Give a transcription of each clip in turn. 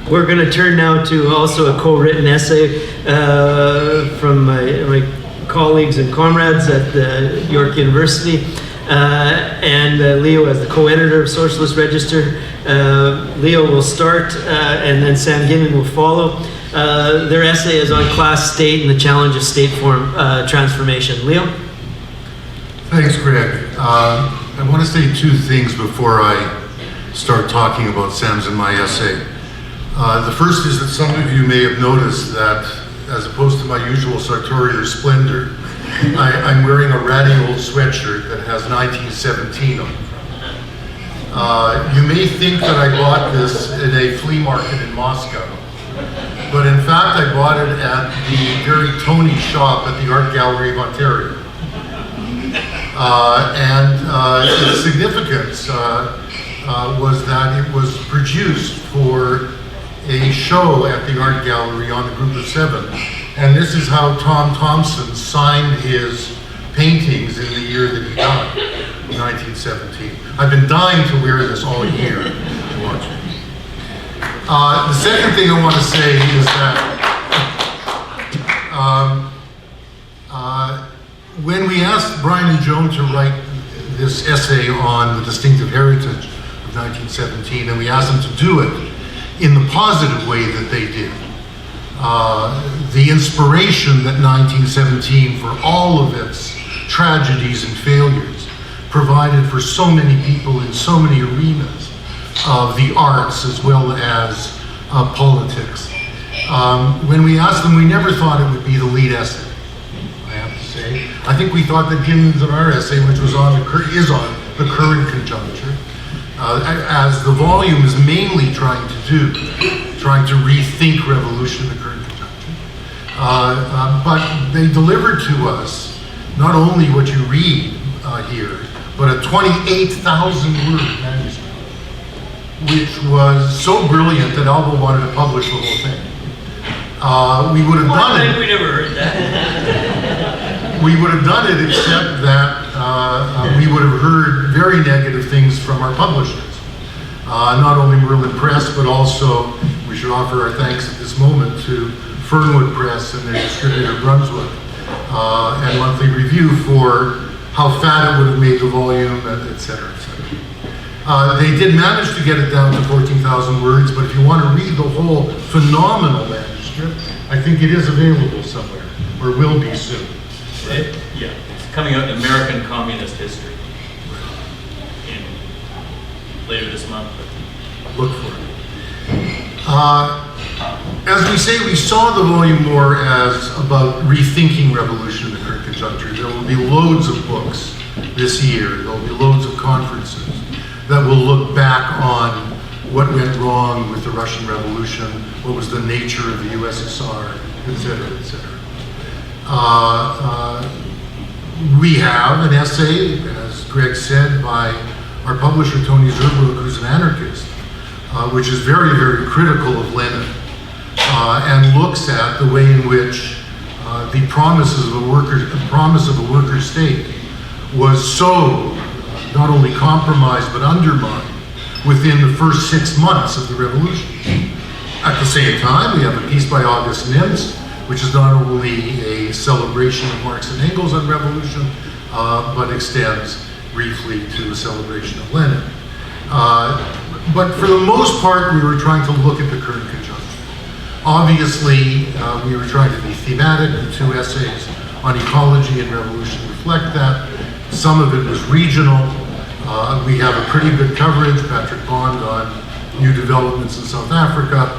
We're going to turn now to also a co-written essay from my colleagues and comrades at York University, and Leo as the co-editor of Socialist Register. Leo will start, and then Sam Gindin will follow. Their essay is on class state and the challenge of state form transformation. Leo? Thanks, Greg. I want to say two things before I start talking about Sam's and my essay. The first is that some of you may have noticed that, as opposed to my usual sartorial splendor, I'm wearing a ratty old sweatshirt that has 1917 on the front. You may think that I bought this in a flea market in Moscow, but in fact I bought it at the very Tony shop at the Art Gallery of Ontario. Its significance was that it was produced for a show at the Art Gallery on the Group of Seven. And this is how Tom Thompson signed his paintings in the year that he died, 1917. I've been dying to wear this all year. The second thing I want to say is that when we asked Brian and Joan to write this essay on the distinctive heritage of 1917, and we asked them to do it in the positive way that they did, the inspiration that 1917, for all of its tragedies and failures, provided for so many people in so many arenas of the arts as well as politics. When we asked them, we never thought it would be the lead essay, I have to say. I think we thought that Gindin's and our essay, which was is on the current conjuncture, as the volume is mainly trying to rethink revolution in the current conjuncture. But they delivered to us not only what you read here, but a 28,000 word manuscript, which was so brilliant that Albo wanted to publish the whole thing. We would have done it. We never heard that. We would have done it, except that we would have heard very negative things from our publishers. Not only Merlin Press, but also we should offer our thanks at this moment to Fernwood Press and their distributor Brunswick, and Monthly Review for how fat it would have made the volume, et cetera, et cetera. They did manage to get it down to 14,000 words, but if you want to read the whole phenomenal manuscript, I think it is available somewhere, or will be soon. Right? Yeah, it's coming out in American Communist History later this month. Look for it. As we say, we saw the volume more as about rethinking revolution in the current conjuncture. There will be loads of books this year. There will be loads of conferences that will look back on what went wrong with the Russian Revolution, what was the nature of the USSR, et cetera, et cetera. We have an essay, as Greg said, by our publisher Tony Zerbrook, who's an anarchist, which is very, very critical of Lenin, and looks at the way in which the promise of a worker state was so not only compromised but undermined within the first 6 months of the revolution. At the same time, we have a piece by August Nims, which is not only a celebration of Marx and Engels on revolution, but extends briefly to a celebration of Lenin. But for the most part, we were trying to look at the current conjuncture. Obviously, we were trying to be thematic. The two essays on ecology and revolution reflect that. Some of it was regional. We have a pretty good coverage. Patrick Bond on new developments in South Africa,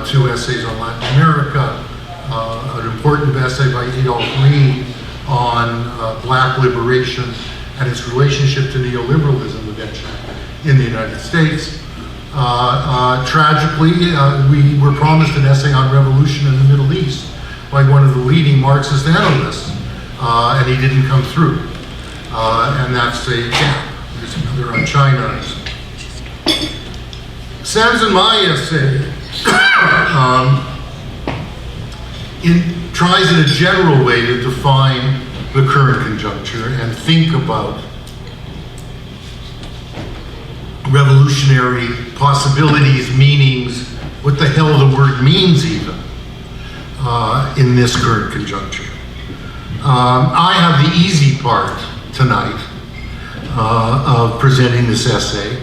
2 essays on Latin America, an important essay by Adolph Reed on black liberation and its relationship to neoliberalism eventually in the United States. Tragically, we were promised an essay on revolution in the Middle East by one of the leading Marxist analysts, and he didn't come through. And that's a gap. There's another on China. Sam's and my essay tries in a general way to define the current conjuncture and think about revolutionary possibilities, meanings, what the hell the word means even in this current conjuncture. I have the easy part tonight of presenting this essay,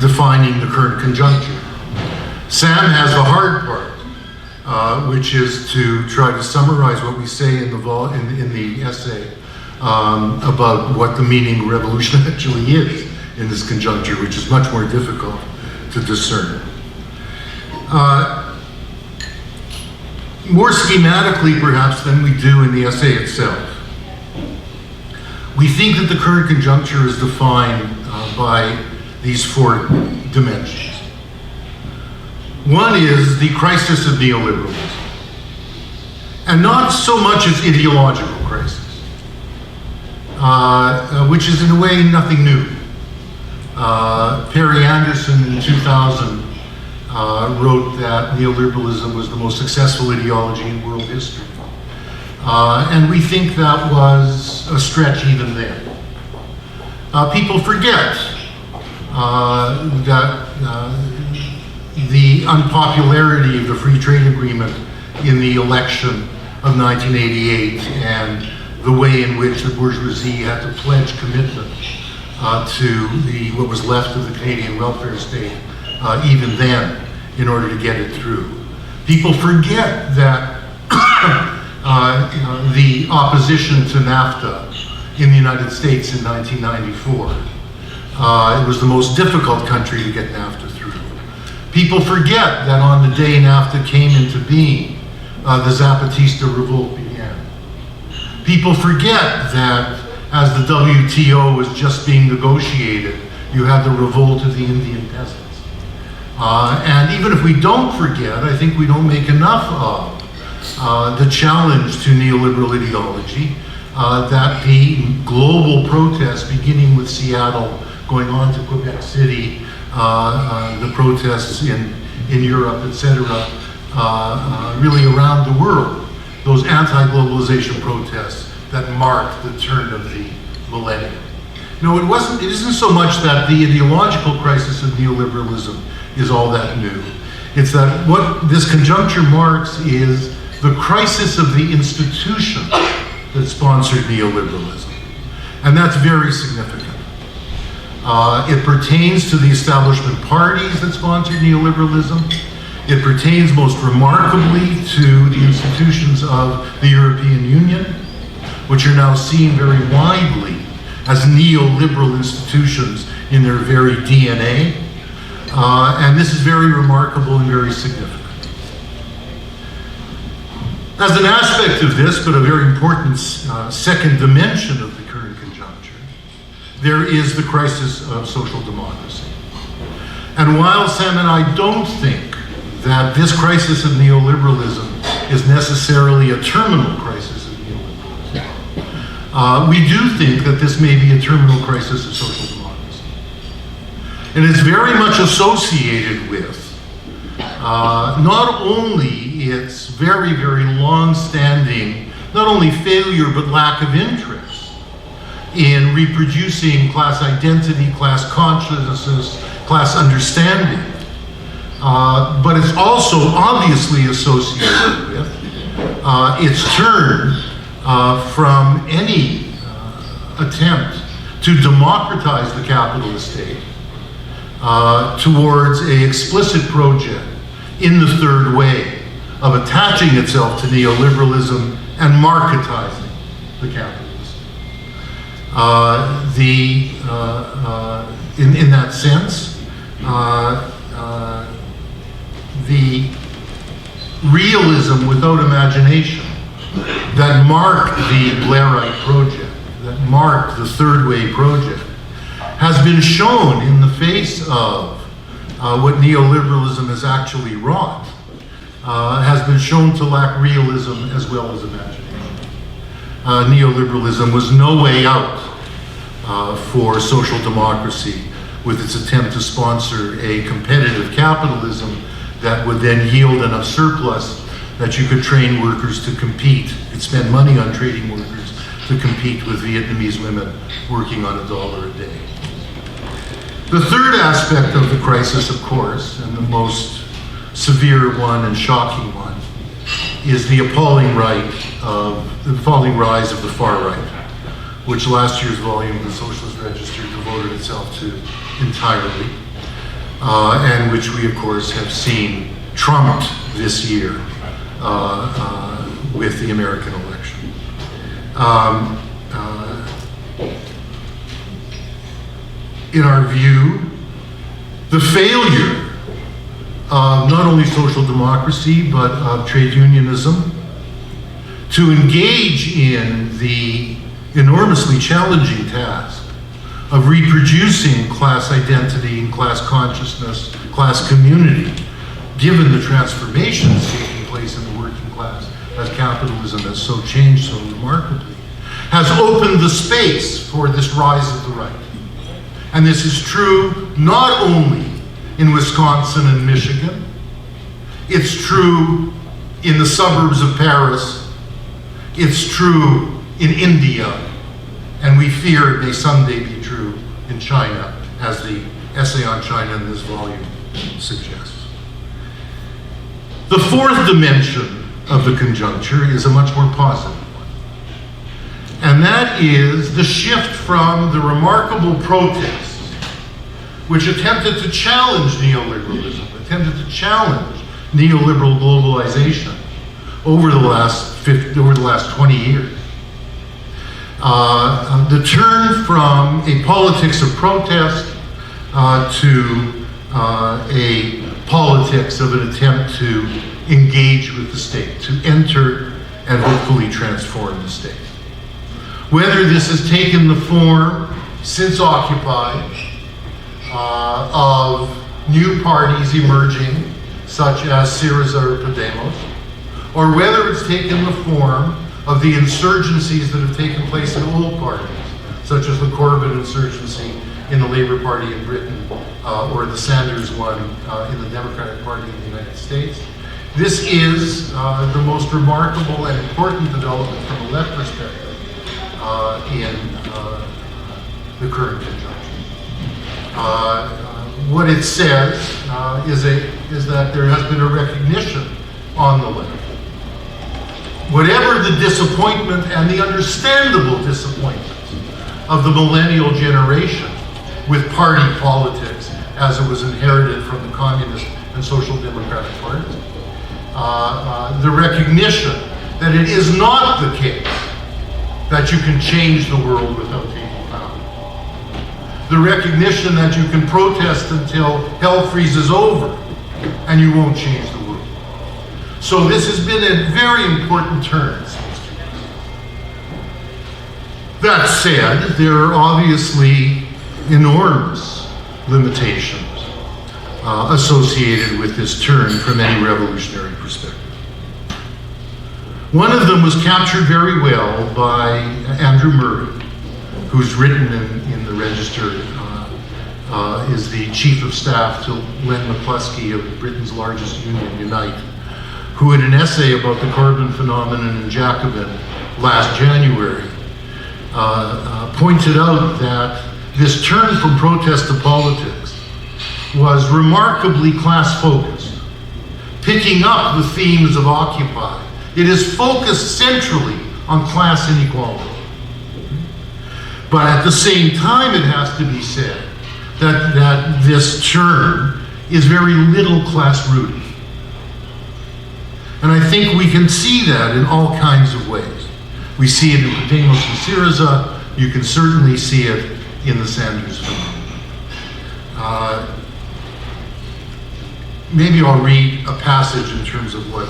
defining the current conjuncture. Sam has the hard part, which is to try to summarize what we say in the essay about what the meaning of revolution actually is in this conjuncture, which is much more difficult to discern. More schematically, perhaps, than we do in the essay itself, we think that the current conjuncture is defined by these four dimensions. One is the crisis of neoliberalism, and not so much its ideological crisis, which is in a way nothing new. Perry Anderson in 2000 wrote that neoliberalism was the most successful ideology in world history. And we think that was a stretch even then. People forget that the unpopularity of the free trade agreement in the election of 1988 and the way in which the bourgeoisie had to pledge commitment to what was left of the Canadian welfare state even then in order to get it through. People forget that the opposition to NAFTA in the United States in 1994, it was the most difficult country to get NAFTA through. People forget that on the day NAFTA came into being, the Zapatista revolt began. People forget that as the WTO was just being negotiated, you had the revolt of the Indian peasants. And even if we don't forget, I think we don't make enough of the challenge to neoliberal ideology, that the global protests, beginning with Seattle, going on to Quebec City, the protests in Europe, etc., really around the world, those anti-globalization protests that marked the turn of the millennium. No, it isn't so much that the ideological crisis of neoliberalism is all that new. It's that what this conjuncture marks is the crisis of the institution that sponsored neoliberalism. And that's very significant. It pertains to the establishment parties that sponsored neoliberalism. It pertains most remarkably to the institutions of the European Union, which are now seen very widely as neoliberal institutions in their very DNA. And this is very remarkable and very significant. As an aspect of this, but a very important second dimension of the current conjuncture, there is the crisis of social democracy. And while Sam and I don't think that this crisis of neoliberalism is necessarily a terminal crisis of neoliberalism, we do think that this may be a terminal crisis of social democracy. And it's very much associated with not only its very, very long-standing, not only failure, but lack of interest in reproducing class identity, class consciousness, class understanding, but it's also obviously associated with its turn from any attempt to democratize the capitalist state towards an explicit project in the third way of attaching itself to neoliberalism and marketizing the capitalist. In that sense, the realism without imagination that marked the Blairite project, that marked the third way project, has been shown in the face of what neoliberalism has actually wrought, has been shown to lack realism as well as imagination. Neoliberalism was no way out for social democracy with its attempt to sponsor a competitive capitalism that would then yield enough surplus that you could train workers to compete, you'd spend money on training workers to compete with Vietnamese women working on $1 a day. The third aspect of the crisis, of course, and the most severe one and shocking one is the appalling rise of the far right, which last year's volume of the Socialist Register devoted itself to entirely, and which we, of course, have seen trumped this year with the American election. In our view, the failure of not only social democracy, but of trade unionism to engage in the enormously challenging task of reproducing class identity and class consciousness, class community, given the transformations taking place in the working class as capitalism has so changed so remarkably, has opened the space for this rise of the right. And this is true not only in Wisconsin and Michigan, it's true in the suburbs of Paris, it's true in India, and we fear it may someday be true in China, as the essay on China in this volume suggests. The fourth dimension of the conjuncture is a much more positive one, and that is the shift from the remarkable protests which attempted to challenge neoliberalism, attempted to challenge neoliberal globalization over the last 20 years. The turn from a politics of protest to a politics of an attempt to engage with the state, to enter and hopefully transform the state. Whether this has taken the form since Occupy of new parties emerging, such as Syriza or Podemos, or whether it's taken the form of the insurgencies that have taken place in old parties, such as the Corbyn insurgency in the Labour Party in Britain, or the Sanders one in the Democratic Party in the United States. This is the most remarkable and important development from a left perspective in the current conjuncture. What it says is that there has been a recognition on the left. Whatever the disappointment and the understandable disappointment of the millennial generation with party politics as it was inherited from the communist and social democratic parties, the recognition that it is not the case that you can change the world without taking power. The recognition that you can protest until hell freezes over and you won't change the world. So this has been a very important turn. That said, there are obviously enormous limitations associated with this turn from any revolutionary perspective. One of them was captured very well by Andrew Murray, who's written in the Register, is the chief of staff to Len McCluskey of Britain's largest union, Unite, who in an essay about the Corbyn phenomenon in Jacobin last January pointed out that this turn from protest to politics was remarkably class-focused, picking up the themes of Occupy. It is focused centrally on class inequality. But at the same time, it has to be said that this turn is very little class-rooted. And I think we can see that in all kinds of ways. We see it in Podemos and Syriza. You can certainly see it in the Sanders phenomenon. Maybe I'll read a passage in terms of what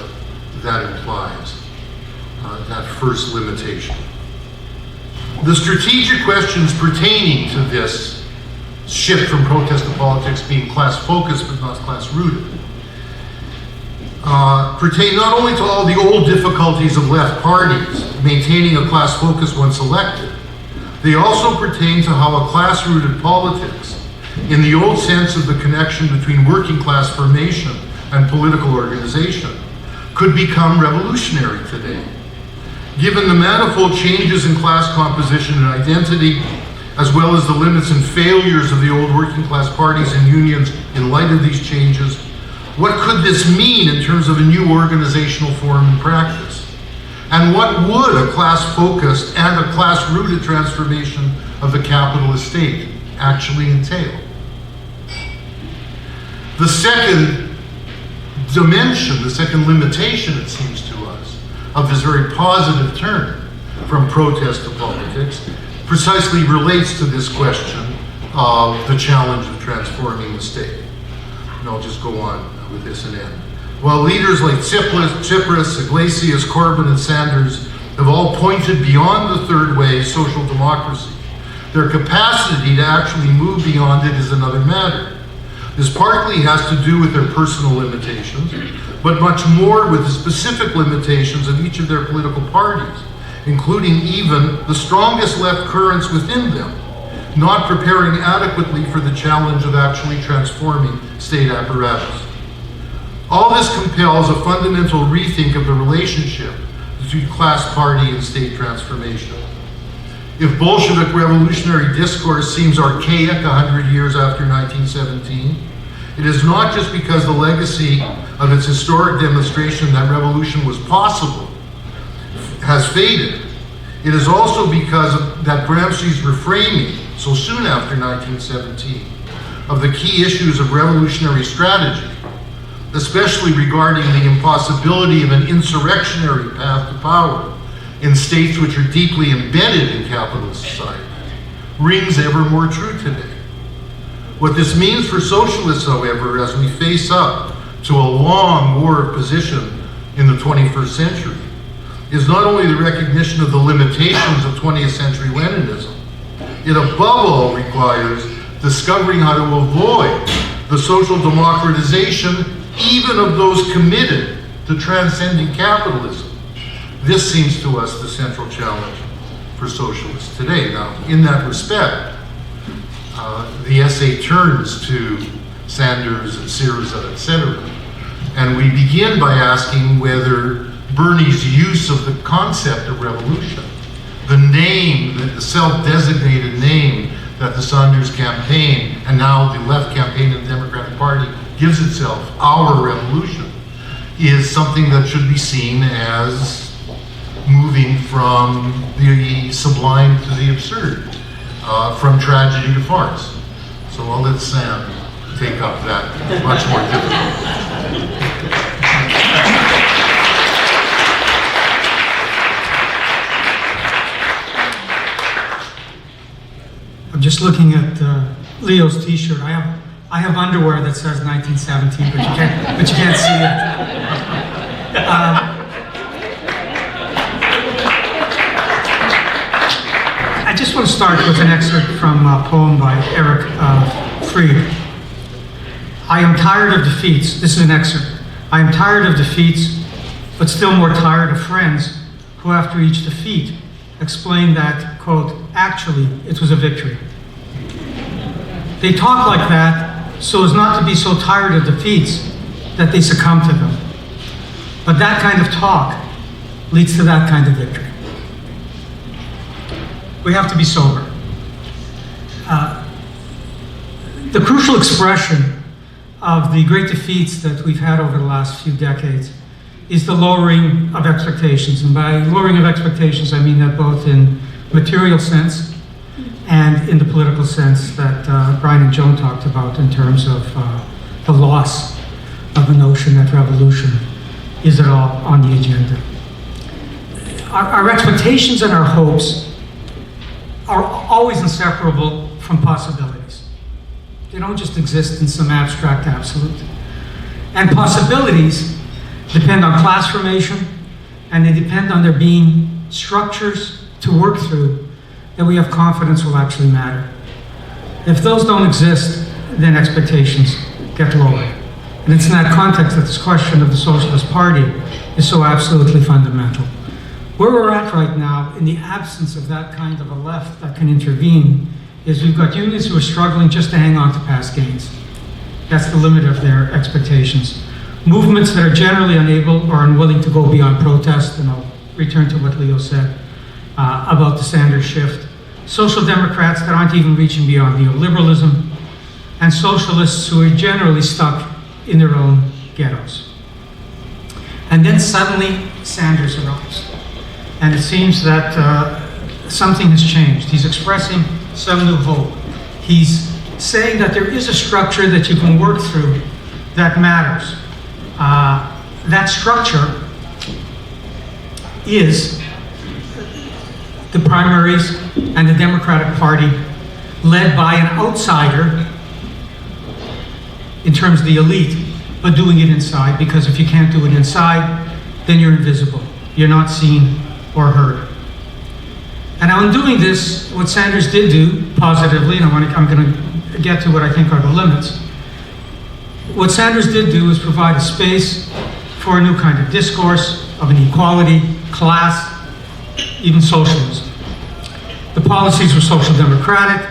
that implies, that first limitation. The strategic questions pertaining to this shift from protest to politics being class-focused but not class-rooted pertain not only to all the old difficulties of left parties maintaining a class focus once elected, they also pertain to how a class-rooted politics, in the old sense of the connection between working class formation and political organization, could become revolutionary today. Given the manifold changes in class composition and identity, as well as the limits and failures of the old working class parties and unions in light of these changes, What could this mean in terms of a new organizational form and practice? And what would a class-focused and a class-rooted transformation of the capitalist state actually entail? The second dimension, the second limitation, it seems to us, of this very positive turn from protest to politics precisely relates to this question of the challenge of transforming the state. And I'll just go on with this and end. While leaders like Tsipras, Iglesias, Corbyn, and Sanders have all pointed beyond the third way, social democracy, their capacity to actually move beyond it is another matter. This partly has to do with their personal limitations, but much more with the specific limitations of each of their political parties, including even the strongest left currents within them, not preparing adequately for the challenge of actually transforming state apparatus. All this compels a fundamental rethink of the relationship between class, party, and state transformation. If Bolshevik revolutionary discourse seems archaic 100 years after 1917, it is not just because the legacy of its historic demonstration that revolution was possible has faded. It is also because of that Gramsci's reframing, so soon after 1917, of the key issues of revolutionary strategy, especially regarding the impossibility of an insurrectionary path to power in states which are deeply embedded in capitalist society, rings ever more true today. What this means for socialists, however, as we face up to a long war of position in the 21st century, is not only the recognition of the limitations of 20th century Leninism, it above all requires discovering how to avoid the social democratization even of those committed to transcending capitalism. This seems to us the central challenge for socialists today. Now, in that respect, the essay turns to Sanders and Syriza, etc. And we begin by asking whether Bernie's use of the concept of revolution, the name, the self-designated name that the Sanders campaign and now the left campaign of the Democratic Party gives itself, our revolution, is something that should be seen as moving from the sublime to the absurd, from tragedy to farce. So I'll let Sam take up that much more difficult. I'm just looking at Leo's T-shirt. I have underwear that says 1917, but you can't see it. I just want to start with an excerpt from a poem by Eric Fried. I am tired of defeats. This is an excerpt. I am tired of defeats, but still more tired of friends who, after each defeat, explain that, quote, actually, it was a victory. They talk like that so as not to be so tired of defeats that they succumb to them. But that kind of talk leads to that kind of victory. We have to be sober. The crucial expression of the great defeats that we've had over the last few decades is the lowering of expectations. And by lowering of expectations, I mean that both in material sense and in the political sense that Brian and Joan talked about in terms of the loss of the notion that revolution is at all on the agenda. Our expectations and our hopes are always inseparable from possibilities. They don't just exist in some abstract absolute. And possibilities depend on class formation, and they depend on there being structures to work through that we have confidence will actually matter. If those don't exist, then expectations get lowered. And it's in that context that this question of the Socialist Party is so absolutely fundamental. Where we're at right now, in the absence of that kind of a left that can intervene, is we've got unions who are struggling just to hang on to past gains. That's the limit of their expectations. Movements that are generally unable or unwilling to go beyond protest, and I'll return to what Leo said about the Sanders shift. Social Democrats that aren't even reaching beyond neoliberalism, and socialists who are generally stuck in their own ghettos. And then suddenly Sanders arrives. And it seems that something has changed. He's expressing some new hope. He's saying that there is a structure that you can work through that matters. That structure is the primaries and the Democratic Party, led by an outsider in terms of the elite, but doing it inside, because if you can't do it inside, then you're invisible. You're not seen or heard. And now in doing this, what Sanders did do positively, and I'm going to get to what I think are the limits, what Sanders did do is provide a space for a new kind of discourse of inequality, class, even socialism. The policies were social democratic,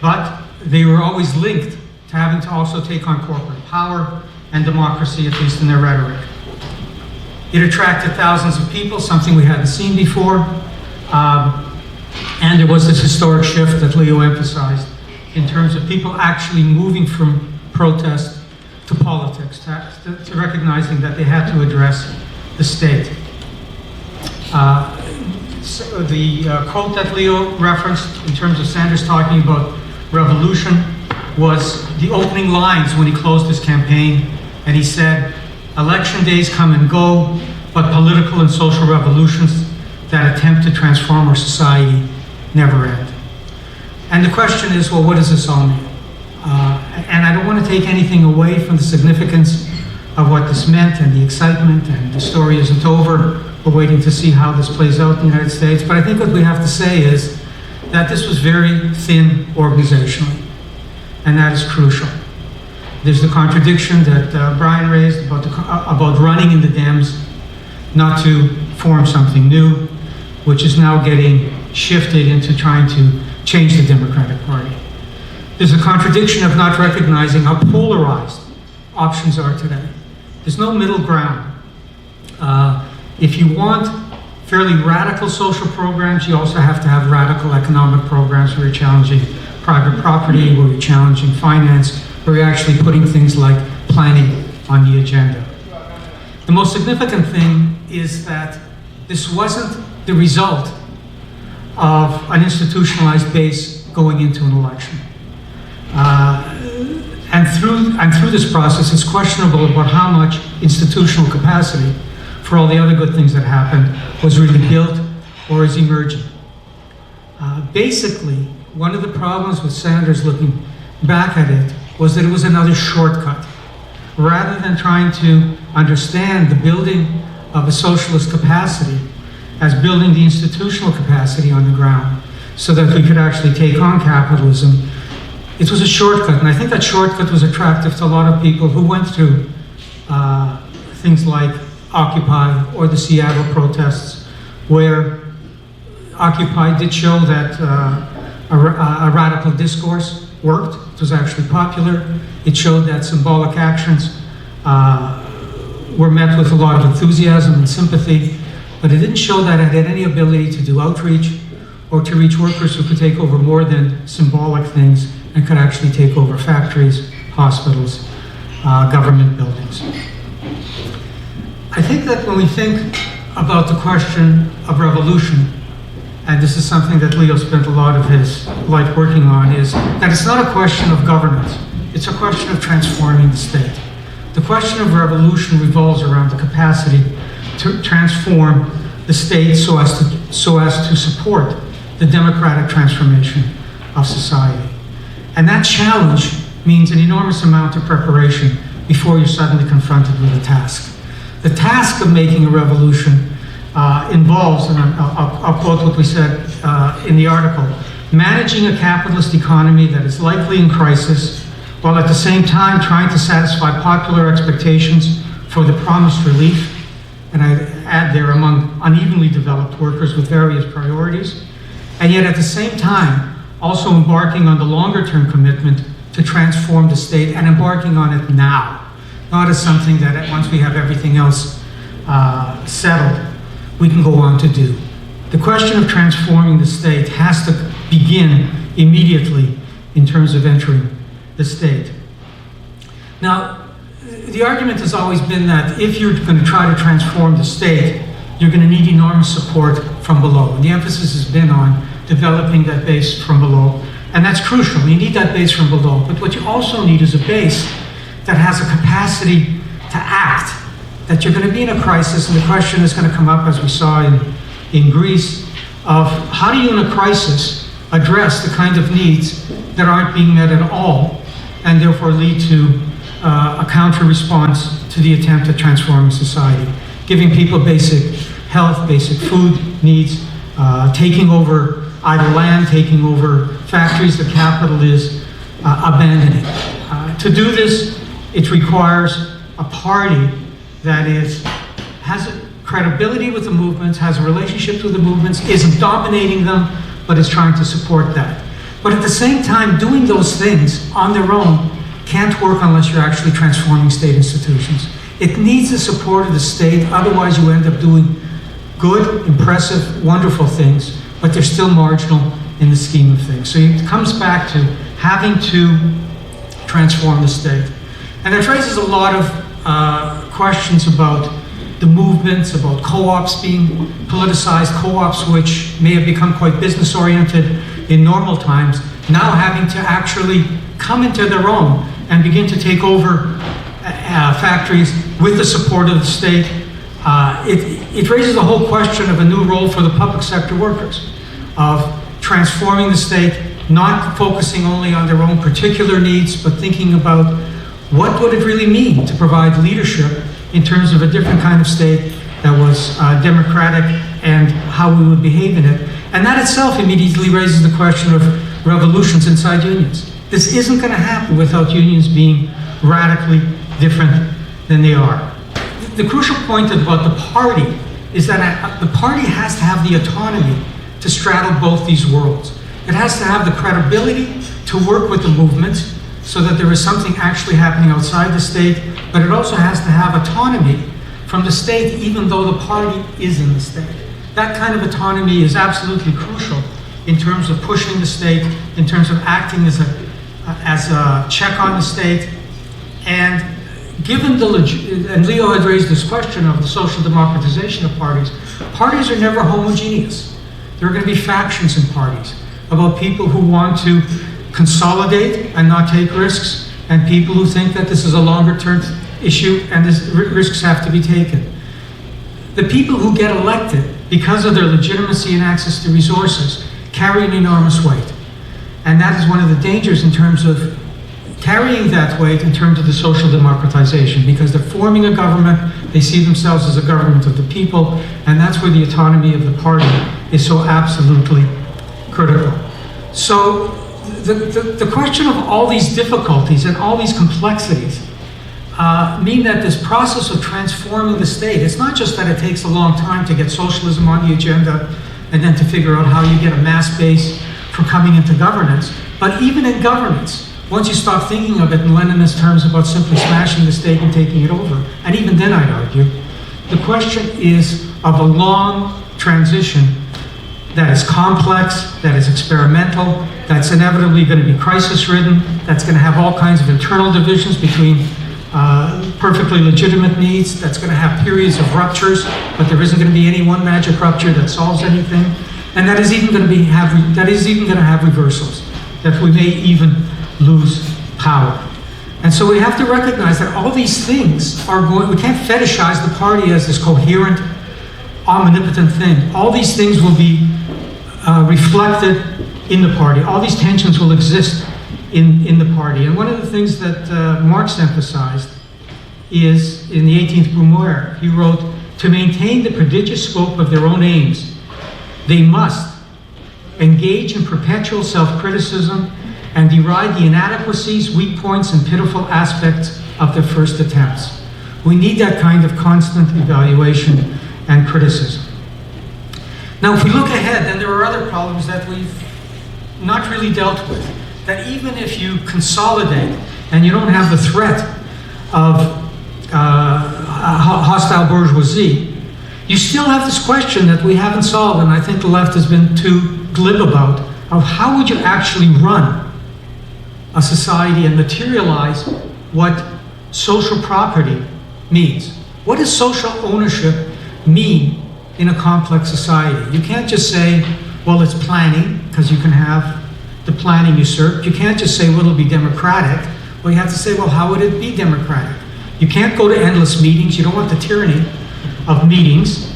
but they were always linked to having to also take on corporate power and democracy, at least in their rhetoric. It attracted thousands of people, something we hadn't seen before, and there was this historic shift that Leo emphasized in terms of people actually moving from protest to politics, to recognizing that they had to address the state. So the quote that Leo referenced in terms of Sanders talking about revolution was the opening lines when he closed his campaign, and he said, "Election days come and go, but political and social revolutions that attempt to transform our society never end." And the question is, well, what does this all mean? And I don't want to take anything away from the significance of what this meant and the excitement, and the story isn't over. We're waiting to see how this plays out in the United States. But I think what we have to say is that this was very thin organizationally, and that is crucial. There's the contradiction that Brian raised about running in the Dems, not to form something new, which is now getting shifted into trying to change the Democratic Party. There's a contradiction of not recognizing how polarized options are today. There's no middle ground. If you want fairly radical social programs, you also have to have radical economic programs where you're challenging private property, where you're challenging finance, where you're actually putting things like planning on the agenda. The most significant thing is that this wasn't the result of an institutionalized base going into an election. And through this process, it's questionable about how much institutional capacity for all the other good things that happened was really built or is emerging. Basically, one of the problems with Sanders looking back at it was that it was another shortcut. Rather than trying to understand the building of a socialist capacity as building the institutional capacity on the ground so that we could actually take on capitalism, it was a shortcut. And I think that shortcut was attractive to a lot of people who went through things like Occupy or the Seattle protests, where Occupy did show that a radical discourse worked. It was actually popular. It showed that symbolic actions were met with a lot of enthusiasm and sympathy, but it didn't show that it had any ability to do outreach or to reach workers who could take over more than symbolic things and could actually take over factories, hospitals, government buildings. I think that when we think about the question of revolution, and this is something that Leo spent a lot of his life working on, is that it's not a question of governance. It's a question of transforming the state. The question of revolution revolves around the capacity to transform the state so as to support the democratic transformation of society. And that challenge means an enormous amount of preparation before you're suddenly confronted with a task. The task of making a revolution involves, and I'll quote what we said in the article, managing a capitalist economy that is likely in crisis, while at the same time trying to satisfy popular expectations for the promised relief, and I add there among unevenly developed workers with various priorities, and yet at the same time also embarking on the longer-term commitment to transform the state and embarking on it now, not as something that once we have everything else settled, we can go on to do. The question of transforming the state has to begin immediately in terms of entering the state. Now, the argument has always been that if you're going to try to transform the state, you're going to need enormous support from below. And the emphasis has been on developing that base from below. And that's crucial. You need that base from below. But what you also need is a base that has a capacity to act, that you're going to be in a crisis, and the question is going to come up, as we saw in Greece, of how do you in a crisis address the kind of needs that aren't being met at all, and therefore lead to a counter-response to the attempt at transforming society, giving people basic health, basic food needs, taking over idle land, taking over factories that capital is abandoning. To do this, it requires a party that has credibility with the movements, has relationships with the movements, isn't dominating them, but is trying to support that. But at the same time, doing those things on their own can't work unless you're actually transforming state institutions. It needs the support of the state, otherwise you end up doing good, impressive, wonderful things, but they're still marginal in the scheme of things. So it comes back to having to transform the state. And that raises a lot of questions about the movements, about co-ops being politicized, co-ops which may have become quite business-oriented in normal times, now having to actually come into their own and begin to take over factories with the support of the state. It raises the whole question of a new role for the public sector workers, of transforming the state, not focusing only on their own particular needs, but thinking about what would it really mean to provide leadership in terms of a different kind of state that was democratic and how we would behave in it. And that itself immediately raises the question of revolutions inside unions. This isn't going to happen without unions being radically different than they are. The crucial point about the party is that the party has to have the autonomy to straddle both these worlds. It has to have the credibility to work with the movement so that there is something actually happening outside the state, but it also has to have autonomy from the state, even though the party is in the state. That kind of autonomy is absolutely crucial in terms of pushing the state, in terms of acting as a check on the state. And given and Leo had raised this question of the social democratization of parties, parties are never homogeneous. There are going to be factions in parties about people who want to consolidate and not take risks, and people who think that this is a longer-term issue and risks have to be taken. The people who get elected because of their legitimacy and access to resources carry an enormous weight. And that is one of the dangers in terms of carrying that weight in terms of the social democratization, because they're forming a government, they see themselves as a government of the people, and that's where the autonomy of the party is so absolutely critical. So the question of all these difficulties and all these complexities mean that this process of transforming the state, it's not just that it takes a long time to get socialism on the agenda and then to figure out how you get a mass base for coming into governance, but even in governance, once you stop thinking of it in Leninist terms about simply smashing the state and taking it over, and even then I'd argue, the question is of a long transition that is complex, that is experimental, that's inevitably going to be crisis-ridden, that's going to have all kinds of internal divisions between perfectly legitimate needs, that's going to have periods of ruptures, but there isn't going to be any one magic rupture that solves anything, and that is even going to have reversals, that we may even lose power. And so we have to recognize that all these things are we can't fetishize the party as this coherent, omnipotent thing. All these things will be reflected in the party. All these tensions will exist in the party. And one of the things that Marx emphasized is, in the 18th Brumaire, he wrote, to maintain the prodigious scope of their own aims, they must engage in perpetual self-criticism and deride the inadequacies, weak points, and pitiful aspects of their first attempts. We need that kind of constant evaluation and criticism. Now, if we look ahead, then there are other problems that we've not really dealt with. That even if you consolidate and you don't have the threat of hostile bourgeoisie, you still have this question that we haven't solved, and I think the left has been too glib about, of how would you actually run a society and materialize what social property means. What does social ownership mean in a complex society? You can't just say, well, it's planning, because you can have the planning usurped. You can't just say, well, it'll be democratic. Well, you have to say, well, how would it be democratic? You can't go to endless meetings. You don't want the tyranny of meetings.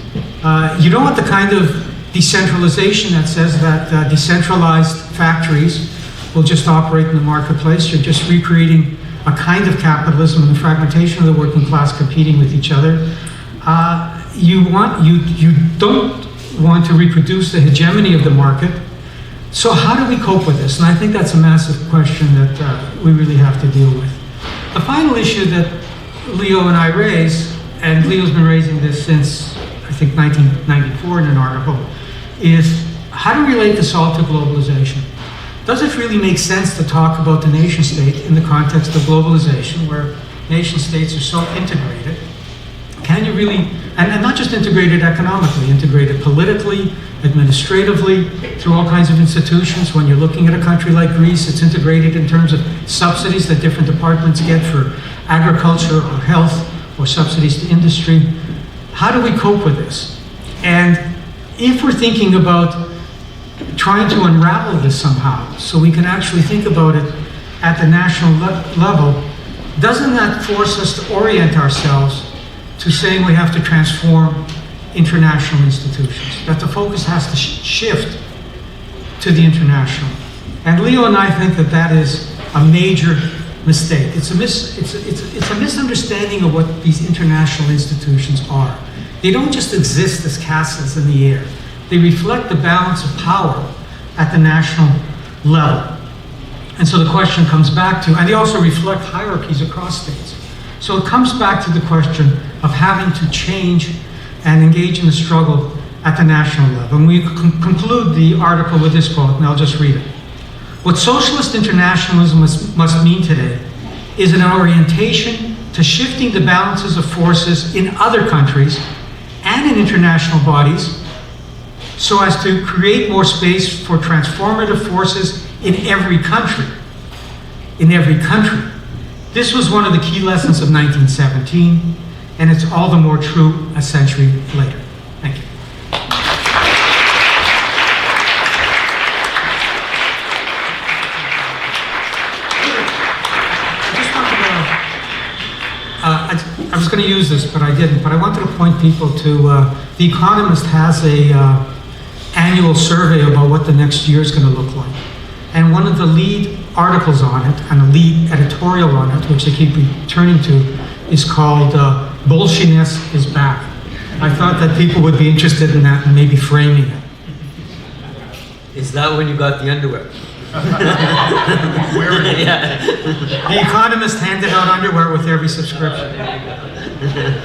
You don't want the kind of decentralization that says that decentralized factories will just operate in the marketplace. You're just recreating a kind of capitalism and the fragmentation of the working class competing with each other. You don't want to reproduce the hegemony of the market. So how do we cope with this? And I think that's a massive question that we really have to deal with. The final issue that Leo and I raise, and Leo's been raising this since, I think, 1994 in an article, is how to relate this all to globalization. Does it really make sense to talk about the nation state in the context of globalization, where nation states are so integrated? Can you really, and not just integrated economically, integrated politically, administratively, through all kinds of institutions? When you're looking at a country like Greece, it's integrated in terms of subsidies that different departments get for agriculture or health, or subsidies to industry. How do we cope with this? And if we're thinking about trying to unravel this somehow, so we can actually think about it at the national level, doesn't that force us to orient ourselves to saying we have to transform international institutions, that the focus has to shift to the international? And Leo and I think that that is a major mistake. It's a misunderstanding of what these international institutions are. They don't just exist as castles in the air. They reflect the balance of power at the national level. And so the question comes back to, and they also reflect hierarchies across states. So it comes back to the question of having to change and engage in the struggle at the national level. And we conclude the article with this quote, and I'll just read it. What socialist internationalism must mean today is an orientation to shifting the balances of forces in other countries and in international bodies so as to create more space for transformative forces in every country. In every country. This was one of the key lessons of 1917, and it's all the more true a century later. Thank you. I was going to use this, but I didn't. But I wanted to point people to The Economist has a annual survey about what the next year is going to look like. And one of the lead articles on it, and a lead editorial on it, which they keep returning to, is called Bolshiness is Back. I thought that people would be interested in that and maybe framing it. Is that when you got the underwear? Yeah. The Economist handed out underwear with every subscription. There you go.